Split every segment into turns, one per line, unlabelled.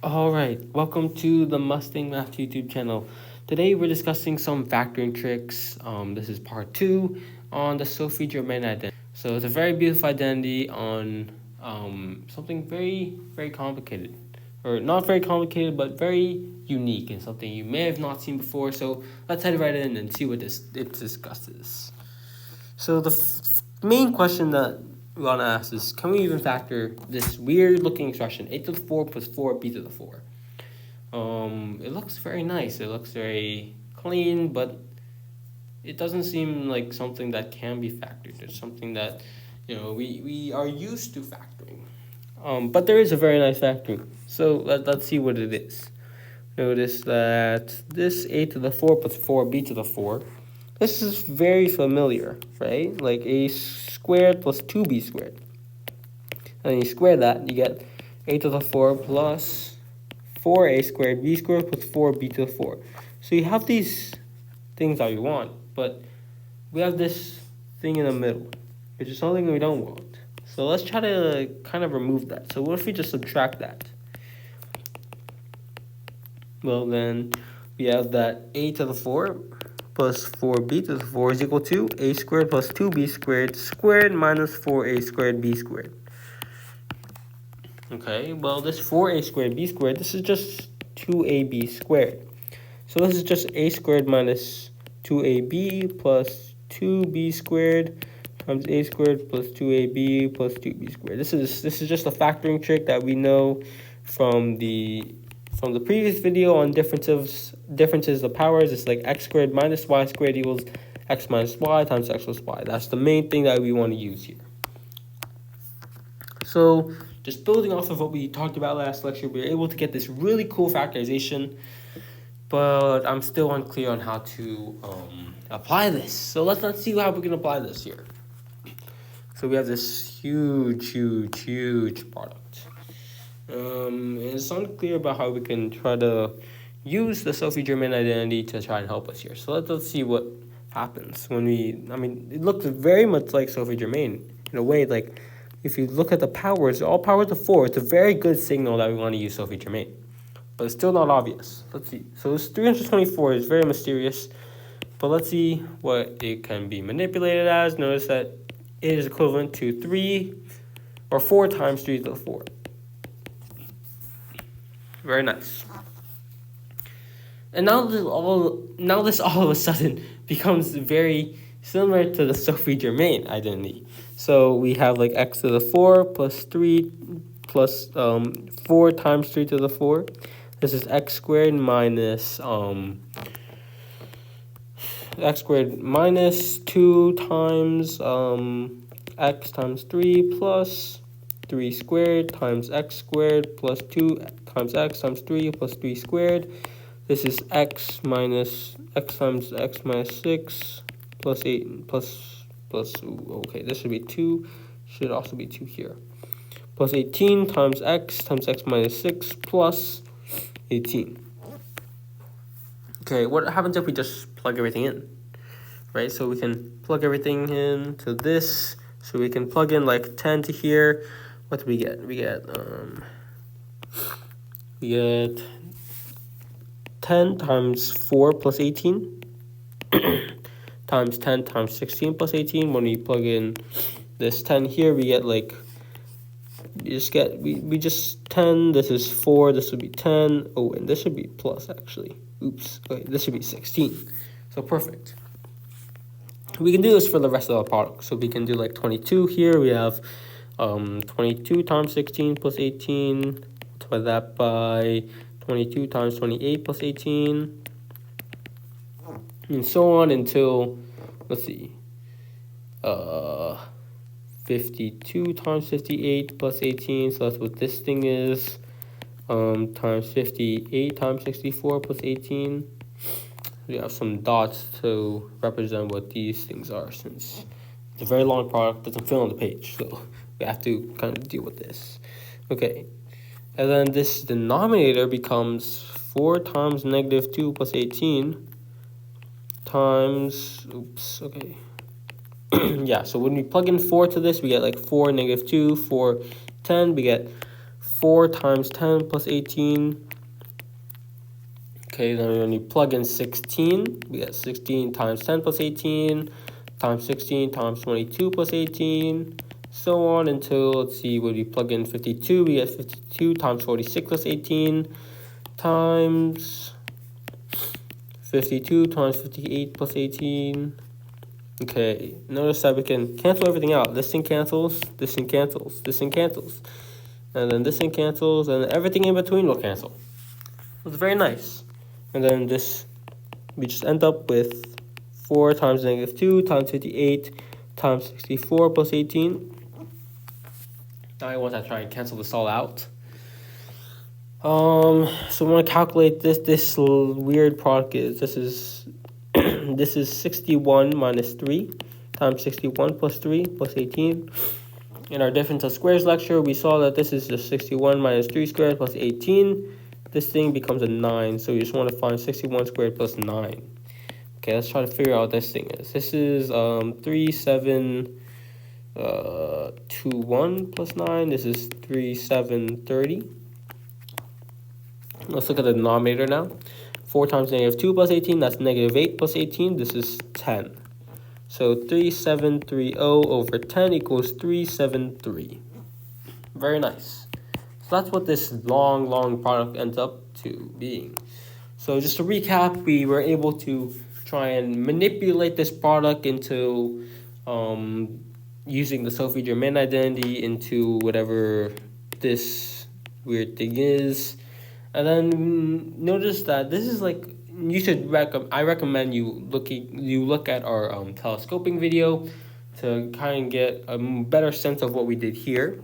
Alright, welcome to the Mustang Math YouTube channel. Today we're discussing some factoring tricks. This is part 2 on the Sophie Germain identity. So it's a very beautiful identity on something very complicated. Or not very complicated, but very unique and something you may have not seen before. So let's head right in and see what it discusses. So the main question that we want to ask is, can we even factor this weird looking expression, a to the 4 plus 4b to the 4? It looks very nice. It looks very clean, but it doesn't seem like something that can be factored. It's something that, we are used to factoring. But there is a very nice factoring. So let's see what it is. Notice that this a to the 4 plus 4b to the 4, this is very familiar, right? Like a squared plus 2b squared. And you square that, you get a to the 4 plus 4a squared b squared plus 4b to the 4. So you have these things that you want, but we have this thing in the middle, which is something we don't want. So let's try to kind of remove that. So what if we just subtract that? Well, then we have that a to the 4 plus 4b to the 4 is equal to a squared plus 2b squared minus 4a squared b squared. Okay, well, this 4a squared b squared, this is just 2ab squared. So this is just a squared minus 2ab plus 2b squared times a squared plus 2ab plus 2b squared. This is just a factoring trick that we know from the previous video on differences of powers. It's like x squared minus y squared equals x minus y times x plus y. That's the main thing that we want to use here. So just building off of what we talked about last lecture, we were able to get this really cool factorization, but I'm still unclear on how to apply this. So let's see how we can apply this here. So we have this huge product. It's unclear about how we can try to use the Sophie Germain identity to try and help us here. So let's see what happens when it looks very much like Sophie Germain in a way. Like, if you look at the powers, all powers of 4, it's a very good signal that we want to use Sophie Germain. But it's still not obvious. Let's see. So this 324 is very mysterious, but let's see what it can be manipulated as. Notice that it is equivalent to 3 or 4 times 3 to the 4. Very nice. And now this all of a sudden becomes very similar to the Sophie Germain identity. So we have like x to the 4 plus 3 plus 4 times 3 to the 4. This is x squared minus 2 times x times 3 plus 3 squared times x squared plus 2 times x times 3 plus 3 squared. This is x minus x times x minus 6 plus 8 plus, okay, this should be 2, should also be 2 here. Plus 18 times x minus 6 plus 18. Okay, what happens if we just plug everything in? Right, so we can plug everything into this. So we can plug in like 10 to here. What do we get? We get 10 times 4 plus 18 times 10 times 16 plus 18. When we plug in this 10 here, we get like, we just 10, this is 4, this would be 10. Oh, and this should be plus actually. Oops, okay, this should be 16. So perfect. We can do this for the rest of the product. So we can do like 22 here. We have 22 times 16 plus 18. Multiply that by 22 times 28 plus 18. And so on until, let's see, 52 times 58 plus 18. So that's what this thing is. Times 58 times 64 plus 18. We have some dots to represent what these things are, since it's a very long product, doesn't fit on the page, so we have to kind of deal with this. Okay, and then this denominator becomes 4 times negative 2 plus 18 times, yeah, so when we plug in 4 to this, we get like 4 negative 2, 4, 10, we get 4 times 10 plus 18. Okay, then when you plug in 16, we get 16 times 10 plus 18 times 16 times 22 plus 18, so on until, let's see, when we plug in 52, we get 52 times 46 plus 18 times 52 times 58 plus 18. Okay, notice that we can cancel everything out. This thing cancels, this thing cancels, this thing cancels. And then this thing cancels, and everything in between will cancel. It's very nice. And then this, we just end up with 4 times negative 2 times 58 times 64 plus 18. Now I want to try and cancel this all out. So I want to calculate this weird product this is this is 61 minus 3 times 61 plus 3 plus 18. In our difference of squares lecture, we saw that this is just 61 minus 3 squared plus 18. This thing becomes a 9, so you just want to find 61 squared plus 9. Okay, let's try to figure out what this thing is. This is 3721 plus 9. This is 3730. Let's look at the denominator now. 4 times negative 2 plus 18, that's negative 8 plus 18. This is 10. So 3730 over 10 equals 373. Very nice. So that's what this long product ends up to being. So just to recap, we were able to try and manipulate this product into using the Sophie Germain identity into whatever this weird thing is. And then notice that this is like, you should I recommend you look at our telescoping video to kind of get a better sense of what we did here.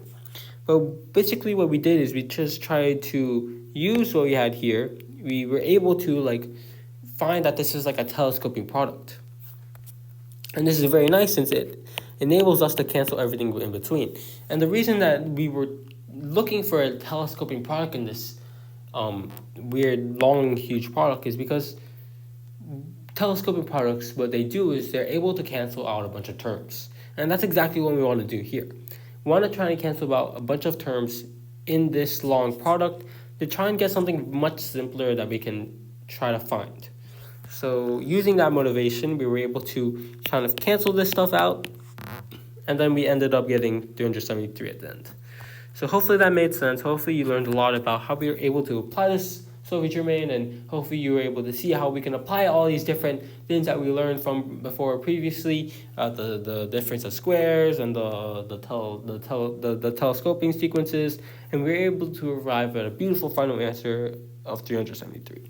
But basically what we did is we just tried to use what we had here. We were able to like find that this is like a telescoping product. And this is very nice since it enables us to cancel everything in between. And the reason that we were looking for a telescoping product in this weird, long, huge product is because telescoping products, what they do is they're able to cancel out a bunch of terms. And that's exactly what we want to do here. We want to try and cancel out a bunch of terms in this long product to try and get something much simpler that we can try to find. So using that motivation, we were able to kind of cancel this stuff out, and then we ended up getting 373 at the end. So hopefully that made sense. Hopefully you learned a lot about how we were able to apply this Sophie Germain, and hopefully you were able to see how we can apply all these different things that we learned from before previously, the difference of squares and the telescoping sequences, and we were able to arrive at a beautiful final answer of 373.